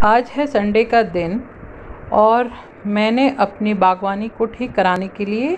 आज है संडे का दिन और मैंने अपनी बागवानी को ठीक कराने के लिए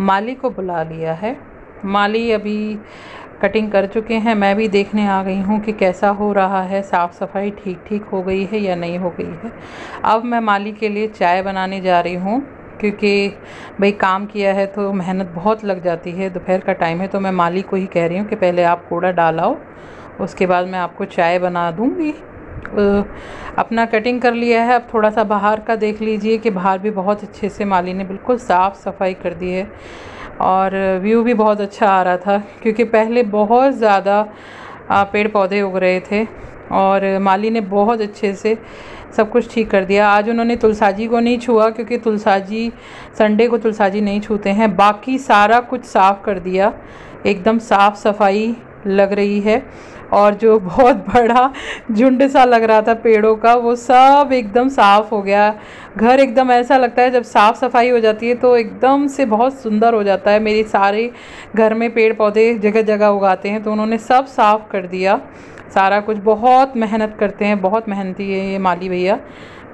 माली को बुला लिया है। माली अभी कटिंग कर चुके हैं, मैं भी देखने आ गई हूँ कि कैसा हो रहा है, साफ़ सफाई ठीक हो गई है या नहीं हो गई है। अब मैं माली के लिए चाय बनाने जा रही हूँ क्योंकि भाई काम किया है तो मेहनत बहुत लग जाती है। दोपहर का टाइम है तो मैं माली को ही कह रही हूँ कि पहले आप कूड़ा डालाओ, उसके बाद मैं आपको चाय बना दूँगी। अपना कटिंग कर लिया है। अब थोड़ा सा बाहर का देख लीजिए कि बाहर भी बहुत अच्छे से माली ने बिल्कुल साफ़ सफाई कर दी है और व्यू भी बहुत अच्छा आ रहा था क्योंकि पहले बहुत ज़्यादा पेड़ पौधे उग रहे थे और माली ने बहुत अच्छे से सब कुछ ठीक कर दिया। आज उन्होंने तुलसाजी को नहीं छुआ क्योंकि तुलसाजी संडे को तुलसाजी नहीं छूते हैं, बाकी सारा कुछ साफ़ कर दिया, एकदम साफ़ सफाई लग रही है। और जो बहुत बड़ा झुंड सा लग रहा था पेड़ों का वो सब एकदम साफ़ हो गया। घर एकदम ऐसा लगता है जब साफ़ सफाई हो जाती है तो एकदम से बहुत सुंदर हो जाता है। मेरे सारे घर में पेड़ पौधे जगह जगह उगाते हैं तो उन्होंने सब साफ़ कर दिया सारा कुछ। बहुत मेहनत करते हैं, बहुत मेहनती है ये माली भैया,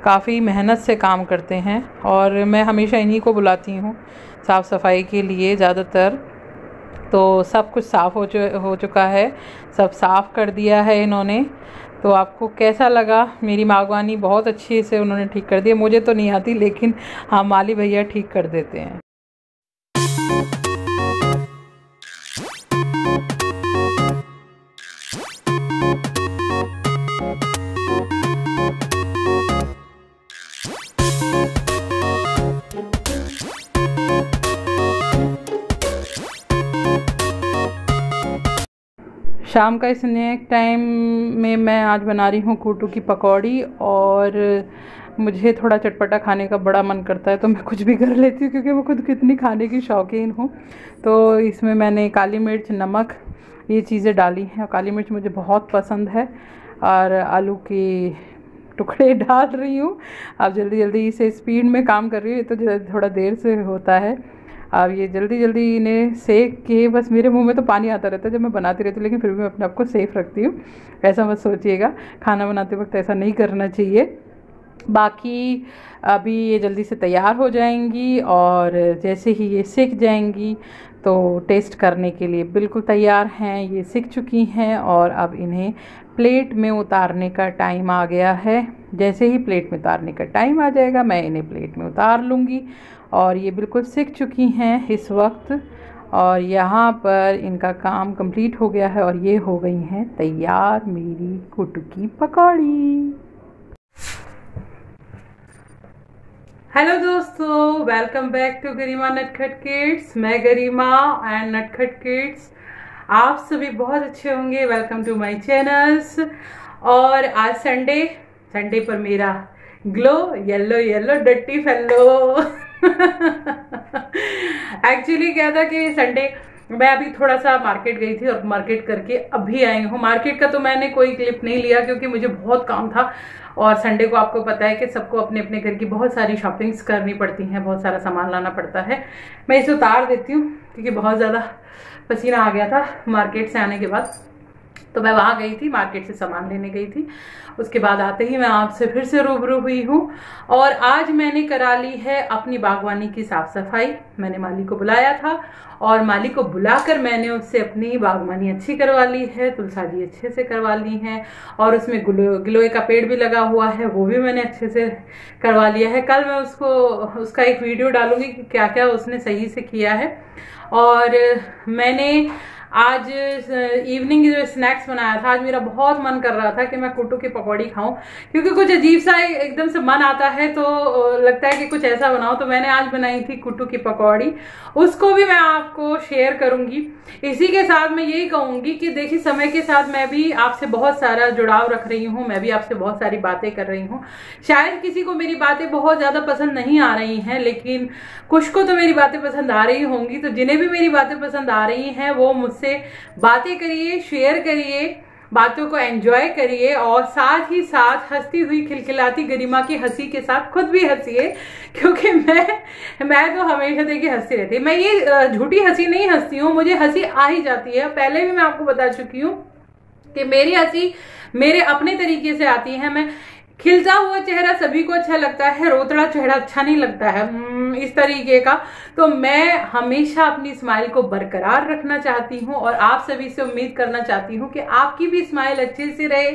काफ़ी मेहनत से काम करते हैं और मैं हमेशा इन्हीं को बुलाती हूँ साफ़ सफाई के लिए ज़्यादातर। तो सब कुछ साफ़ हो चुका है, सब साफ़ कर दिया है इन्होंने। तो आपको कैसा लगा? मेरी बागवानी बहुत अच्छी से उन्होंने ठीक कर दिया। मुझे तो नहीं आती लेकिन हाँ, माली भैया ठीक कर देते हैं। शाम का स्नैक टाइम में मैं आज बना रही हूँ कूटू की पकौड़ी और मुझे थोड़ा चटपटा खाने का बड़ा मन करता है तो मैं कुछ भी कर लेती हूँ क्योंकि मैं खुद कितनी खाने की शौकीन हूँ। तो इसमें मैंने काली मिर्च, नमक, ये चीज़ें डाली हैं। काली मिर्च मुझे बहुत पसंद है और आलू के टुकड़े डाल रही हूँ। अब जल्दी जल्दी इसे स्पीड में काम कर रही हूँ, तो थोड़ा देर से होता है। अब ये जल्दी जल्दी इन्हें सेक के, बस मेरे मुंह में तो पानी आता रहता है जब मैं बनाती रहती हूँ, लेकिन फिर भी मैं अपने आप को सेफ रखती हूँ। ऐसा मत सोचिएगा, खाना बनाते वक्त ऐसा नहीं करना चाहिए। बाकी अभी ये जल्दी से तैयार हो जाएंगी और जैसे ही ये सिक जाएंगी तो टेस्ट करने के लिए बिल्कुल तैयार हैं। ये सिक चुकी हैं और अब इन्हें प्लेट में उतारने का टाइम आ गया है। जैसे ही प्लेट में उतारने का टाइम आ जाएगा मैं इन्हें प्लेट में उतार लूँगी। और ये बिल्कुल सिक चुकी हैं इस वक्त और यहाँ पर इनका काम कंप्लीट हो गया है और ये हो गई हैं तैयार मेरी कूटू की पकौड़ी। हेलो दोस्तों, वेलकम बैक टू गरिमा नटखट किड्स। मैं गरिमा एंड नटखट किड्स, आप सभी बहुत अच्छे होंगे। Welcome to my channels. और आज संडे पर मेरा ग्लो येलो येलो डट्टी फेलो एक्चुअली क्या था कि संडे मैं अभी थोड़ा सा मार्केट गई थी और मार्केट करके अभी आई हूँ। मार्केट का तो मैंने कोई क्लिप नहीं लिया क्योंकि मुझे बहुत काम था और संडे को आपको पता है कि सबको अपने अपने घर की बहुत सारी शॉपिंग्स करनी पड़ती हैं, बहुत सारा सामान लाना पड़ता है। मैं इसे उतार देती हूँ क्योंकि बहुत ज़्यादा पसीना आ गया था मार्केट से आने के बाद। तो मैं वहाँ गई थी, मार्केट से सामान लेने गई थी। उसके बाद आते ही मैं आपसे फिर से रूबरू हुई हूँ और आज मैंने करा ली है अपनी बागवानी की साफ सफाई। मैंने माली को बुलाया था और माली को बुलाकर मैंने उससे अपनी बागवानी अच्छी करवा ली है, तुलसाजी अच्छे से करवा ली है और उसमें गिलोय का पेड़ भी लगा हुआ है, वो भी मैंने अच्छे से करवा लिया है। कल मैं उसका एक वीडियो डालूंगी कि क्या क्या उसने सही से किया है। और मैंने आज इवनिंग जो स्नैक्स बनाया था, आज मेरा बहुत मन कर रहा था कि मैं कूटू की पकौड़ी खाऊं क्योंकि कुछ अजीब सा एकदम से मन आता है तो लगता है कि कुछ ऐसा बनाओ। तो मैंने आज बनाई थी कूटू की पकौड़ी, उसको भी मैं आपको शेयर करूंगी। इसी के साथ मैं यही कहूंगी कि देखिए, समय के साथ मैं भी आपसे बहुत सारा जुड़ाव रख रही हूँ, मैं भी आपसे बहुत सारी बातें कर रही हूँ। शायद किसी को मेरी बातें बहुत ज्यादा पसंद नहीं आ रही हैं, लेकिन कुछ को तो मेरी बातें पसंद आ रही होंगी। तो जिन्हें भी मेरी बातें पसंद आ रही हैं वो मुझसे बातें करिए, शेयर करिए, बातों को एंजॉय करिए और साथ ही साथ हंसती हुई खिलखिलाती गरिमा की हंसी के साथ खुद भी हंसिए क्योंकि मैं तो हमेशा देखिए हंसती रहती। मैं ये झूठी हंसी नहीं हंसती हूँ, मुझे हंसी आ ही जाती है। पहले भी मैं आपको बता चुकी हूँ कि मेरी हंसी मेरे अपने तरीके से आती है। मैं खिलता हुआ चेहरा सभी को अच्छा लगता है, रोतड़ा चेहरा अच्छा नहीं लगता है, इस तरीके का। तो मैं हमेशा अपनी स्माइल को बरकरार रखना चाहती हूँ और आप सभी से उम्मीद करना चाहती हूँ कि आपकी भी स्माइल अच्छे से रहे,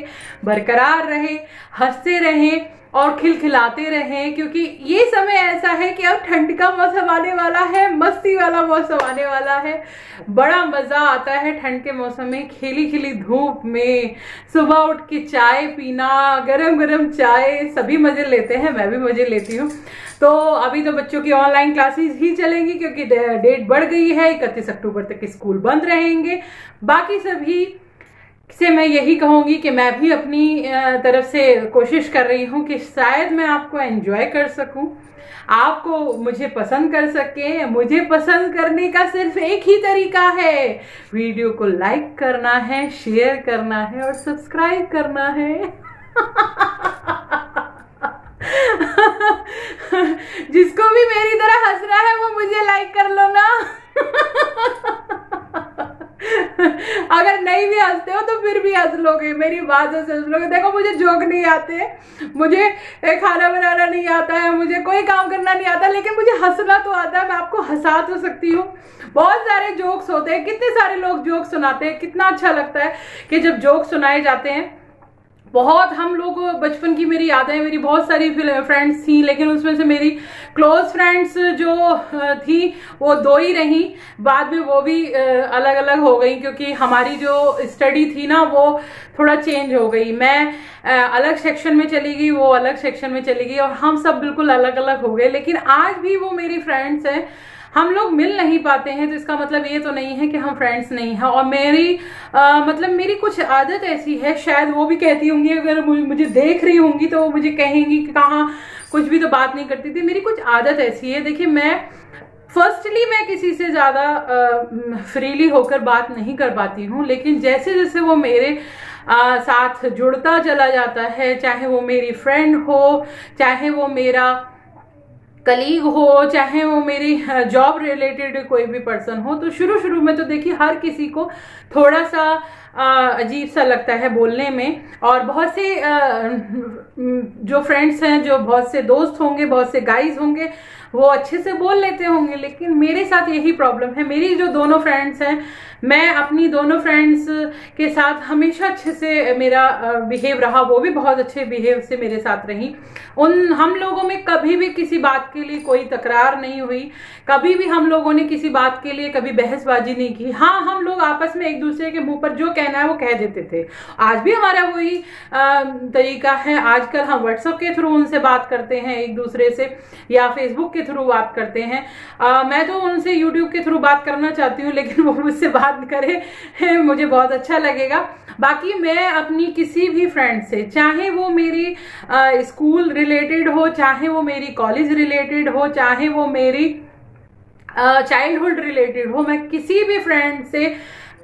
बरकरार रहे, हंसते रहें और खिलखिलाते रहें, क्योंकि ये समय ऐसा है कि अब ठंड का मौसम आने वाला है, मस्ती वाला मौसम आने वाला है। बड़ा मजा आता है ठंड के मौसम में, खिली खिली धूप में सुबह उठ के चाय पीना, गरम गरम चाय, सभी मजे लेते हैं, मैं भी मजे लेती हूँ। तो अभी तो बच्चों की ऑनलाइन क्लासेस ही चलेंगी क्योंकि डेट बढ़ गई है, 31 अक्टूबर तक स्कूल बंद रहेंगे। बाकी सभी से मैं यही कहूंगी कि मैं भी अपनी तरफ से कोशिश कर रही हूं कि शायद मैं आपको एंजॉय कर सकूं, आपको मुझे पसंद कर सके। मुझे पसंद करने का सिर्फ एक ही तरीका है, वीडियो को लाइक करना है, शेयर करना है और सब्सक्राइब करना है। जिसको भी मेरी तरह हंसना है वो मुझे लाइक कर लो ना। अगर नहीं भी हंसते हो तो फिर भी हंस लोगे, मेरी बात से हंस लोगे। देखो मुझे जोक नहीं आते, मुझे खाना बनाना नहीं आता है, मुझे कोई काम करना नहीं आता, लेकिन मुझे हंसना तो आता है। मैं आपको हंसा तो सकती हूँ। बहुत सारे जोक्स होते हैं, कितने सारे लोग जोक सुनाते हैं, कितना अच्छा लगता है कि जब जोक सुनाए जाते हैं। बहुत हम लोग बचपन की मेरी यादें हैं, मेरी बहुत सारी फ्रेंड्स थी, लेकिन उसमें से मेरी क्लोज फ्रेंड्स जो थी वो 2 ही रही। बाद में वो भी अलग अलग हो गई क्योंकि हमारी जो स्टडी थी ना वो थोड़ा चेंज हो गई। मैं अलग सेक्शन में चली गई, वो अलग सेक्शन में चली गई और हम सब बिल्कुल अलग अलग हो गए। लेकिन आज भी वो मेरी फ्रेंड्स हैं, हम लोग मिल नहीं पाते हैं तो इसका मतलब ये तो नहीं है कि हम फ्रेंड्स नहीं हैं। और मेरी मतलब मेरी कुछ आदत ऐसी है, शायद वो भी कहती होंगी, अगर मुझे देख रही होंगी तो वो मुझे कहेंगी कि कहाँ कुछ भी तो बात नहीं करती थी। मेरी कुछ आदत ऐसी है, देखिए मैं किसी से ज़्यादा फ्रीली होकर बात नहीं कर पाती हूँ, लेकिन जैसे जैसे वो मेरे साथ जुड़ता चला जाता है, चाहे वो मेरी फ्रेंड हो, चाहे वो मेरा कलीग हो, चाहे वो मेरी जॉब रिलेटेड कोई भी पर्सन हो, तो शुरू में तो देखिए हर किसी को थोड़ा सा अजीब सा लगता है बोलने में। और बहुत से जो फ्रेंड्स हैं, जो बहुत से दोस्त होंगे, बहुत से गाइज होंगे, वो अच्छे से बोल लेते होंगे, लेकिन मेरे साथ यही प्रॉब्लम है। मेरी जो दोनों फ्रेंड्स हैं, मैं अपनी दोनों फ्रेंड्स के साथ हमेशा अच्छे से मेरा बिहेव रहा, वो भी बहुत अच्छे बिहेव से मेरे साथ रही। हम लोगों में कभी भी किसी बात के लिए कोई तकरार नहीं हुई, कभी भी हम लोगों ने किसी बात के लिए कभी बहसबाजी नहीं की। हाँ, हम लोग आपस में एक दूसरे के मुंह पर जो कहना है वो कह देते थे। आज भी हमारा वही तरीका है। आजकल हम व्हाट्सएप के थ्रू उनसे बात करते हैं एक दूसरे से, या फेसबुक के थ्रू बात करते हैं। मैं तो उनसे यूट्यूब के थ्रू बात करना चाहती हूँ, लेकिन वो मुझसे बात करे मुझे बहुत अच्छा लगेगा। बाकी मैं अपनी किसी भी फ्रेंड से, चाहे वो मेरी स्कूल रिलेटेड हो, चाहे वो मेरी कॉलेज रिलेटेड हो, चाहे वो मेरी चाइल्डहुड रिलेटेड हो, मैं किसी भी फ्रेंड से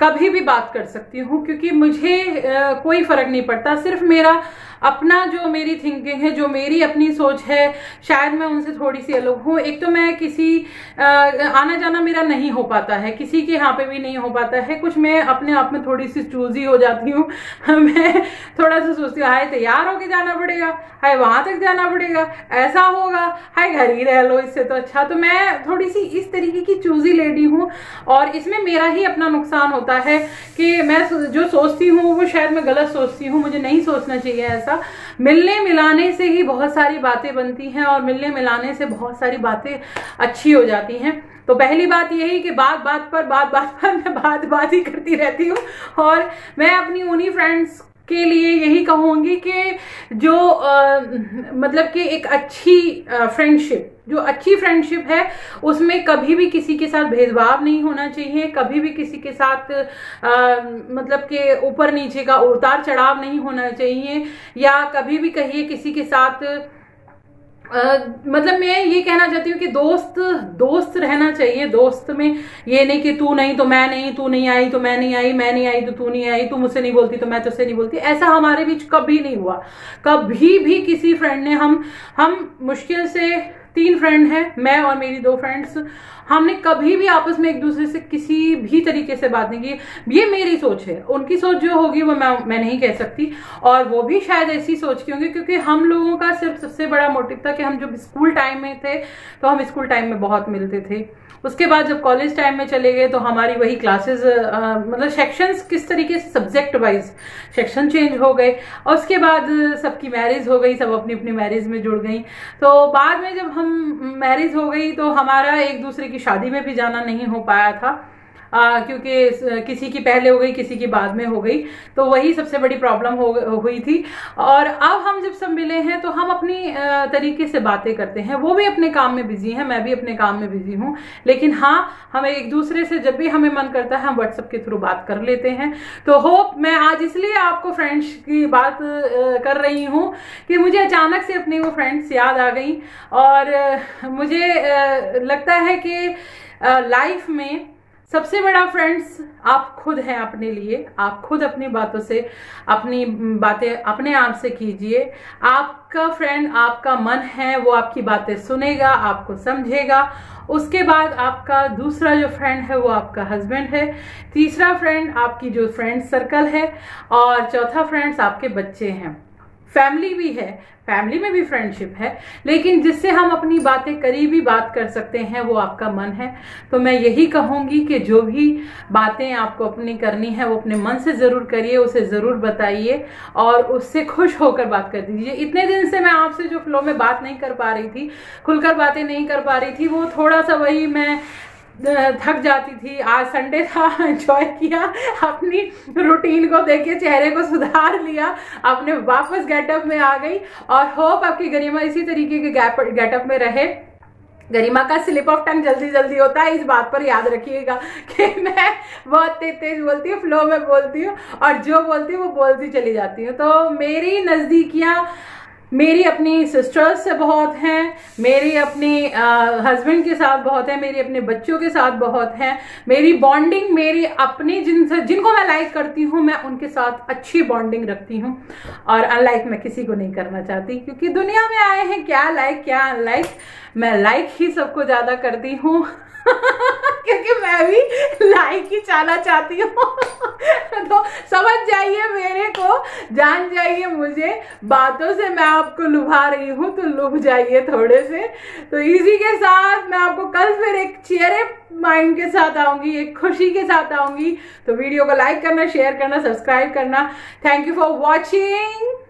कभी भी बात कर सकती हूँ, क्योंकि मुझे कोई फर्क नहीं पड़ता। सिर्फ मेरा अपना जो मेरी थिंकिंग है, जो मेरी अपनी सोच है, शायद मैं उनसे थोड़ी सी अलग हूँ। एक तो मैं किसी आना जाना मेरा नहीं हो पाता है, किसी के यहाँ पे भी नहीं हो पाता है। कुछ मैं अपने आप में थोड़ी सी चूजी हो जाती हूँ। मैं थोड़ा सा सोचती हूँ, हाय तैयार होके जाना पड़ेगा, हाय वहां तक जाना पड़ेगा, ऐसा होगा, हाय घर ही रह लो इससे तो अच्छा। तो मैं थोड़ी सी इस तरीके की चूजी लेडी हूँ, और इसमें मेरा ही अपना नुकसान होता है कि मैं जो सोचती हूँ वो शायद मैं गलत सोचती हूँ। मुझे नहीं सोचना चाहिए ऐसा। मिलने मिलाने से ही बहुत सारी बातें बनती हैं, और मिलने मिलाने से बहुत सारी बातें अच्छी हो जाती हैं। तो पहली बात यही कि बात बात पर मैं बात ही करती रहती हूँ। और मैं अपनी उन्हीं फ्रेंड्स के लिए यही कहूंगी कि जो मतलब कि एक अच्छी फ्रेंडशिप, जो अच्छी फ्रेंडशिप है, उसमें कभी भी किसी के साथ भेदभाव नहीं होना चाहिए, कभी भी किसी के साथ मतलब कि ऊपर नीचे का उतार चढ़ाव नहीं होना चाहिए, या कभी भी कहिए किसी के साथ मतलब मैं ये कहना चाहती हूँ कि दोस्त रहना चाहिए। दोस्त में ये नहीं कि तू नहीं तो मैं नहीं, तू नहीं आई तो मैं नहीं आई, मैं नहीं आई तो तू नहीं आई, तू मुझसे नहीं बोलती तो मैं तुझसे नहीं बोलती। ऐसा हमारे बीच कभी नहीं हुआ। कभी भी किसी फ्रेंड ने हम मुश्किल से 3 फ्रेंड हैं, मैं और मेरी 2 फ्रेंड्स। हमने कभी भी आपस में एक दूसरे से किसी भी तरीके से बात नहीं की। ये मेरी सोच है, उनकी सोच जो होगी वो मैं नहीं कह सकती, और वो भी शायद ऐसी सोच की होंगी, क्योंकि हम लोगों का सिर्फ सबसे बड़ा मोटिव था कि हम जब स्कूल टाइम में थे तो हम स्कूल टाइम में बहुत मिलते थे। उसके बाद जब कॉलेज टाइम में चले गए तो हमारी वही क्लासेस, मतलब सेक्शंस किस तरीके से सब्जेक्ट वाइज सेक्शन चेंज हो गए, और उसके बाद सबकी मैरिज हो गई, सब अपनी अपनी मैरिज में जुड़ गई। तो बाद में जब हम मैरिज हो गई तो हमारा एक दूसरे की शादी में भी जाना नहीं हो पाया था, क्योंकि किसी की पहले हो गई, किसी की बाद में हो गई, तो वही सबसे बड़ी प्रॉब्लम हुई थी। और अब हम जब सब मिले हैं तो हम अपनी तरीके से बातें करते हैं। वो भी अपने काम में बिजी हैं, मैं भी अपने काम में बिजी हूँ, लेकिन हाँ, हमें एक दूसरे से जब भी हमें मन करता है हम व्हाट्सएप के थ्रू बात कर लेते हैं। तो होप, मैं आज इसलिए आपको फ्रेंड्स की बात कर रही हूँ कि मुझे अचानक से अपनी वो फ्रेंड्स याद आ गई, और मुझे लगता है कि लाइफ में सबसे बड़ा फ्रेंड्स आप खुद हैं अपने लिए। आप खुद अपनी बातों से, अपनी बातें अपने आप से कीजिए। आपका फ्रेंड आपका मन है, वो आपकी बातें सुनेगा, आपको समझेगा। उसके बाद आपका दूसरा जो फ्रेंड है वो आपका हस्बैंड है, तीसरा फ्रेंड आपकी जो फ्रेंड सर्कल है, और चौथा फ्रेंड्स आपके बच्चे हैं। फैमिली भी है, फैमिली में भी फ्रेंडशिप है, लेकिन जिससे हम अपनी बातें करीबी बात कर सकते हैं वो आपका मन है। तो मैं यही कहूंगी कि जो भी बातें आपको अपनी करनी है वो अपने मन से जरूर करिए, उसे जरूर बताइए और उससे खुश होकर बात कर दीजिए। इतने दिन से मैं आपसे जो फ्लो में बात नहीं कर पा रही थी, खुलकर बातें नहीं कर पा रही थी, वो थोड़ा सा वही मैं थक जाती थी। आज संडे था, एंजॉय किया, अपनी रूटीन को देखे चेहरे को सुधार लिया, अपने वापस गेटअप में आ गई, और होप आपकी गरिमा इसी तरीके के गेटअप में रहे। गरिमा का स्लिप ऑफ टंग जल्दी जल्दी होता है, इस बात पर याद रखिएगा कि मैं बहुत तेज बोलती हूँ, फ्लो में बोलती हूँ, और जो बोलती हूँ वो बोलती चली जाती हूँ। तो मेरी नज़दीकियाँ मेरी अपनी सिस्टर्स से बहुत हैं, मेरी अपनी हस्बैंड के साथ बहुत है, मेरी अपने बच्चों के साथ बहुत है। मेरी बॉन्डिंग, मेरी अपनी जिनको मैं लाइक करती हूँ, मैं उनके साथ अच्छी बॉन्डिंग रखती हूँ, और अनलाइक मैं किसी को नहीं करना चाहती, क्योंकि दुनिया में आए हैं क्या लाइक क्या अनलाइक, मैं लाइक ही सबको ज्यादा करती हूँ क्योंकि मैं भी लाइक ही चाहना चाहती हूँ तो समझ जाइए मेरे को, जान जाइए मुझे, बातों से मैं आपको लुभा रही हूँ तो लुभ जाइए थोड़े से। तो इसी के साथ मैं आपको कल फिर एक चेयरअप माइंड के साथ आऊंगी, एक खुशी के साथ आऊंगी। तो वीडियो को लाइक करना, शेयर करना, सब्सक्राइब करना। Thank you for watching.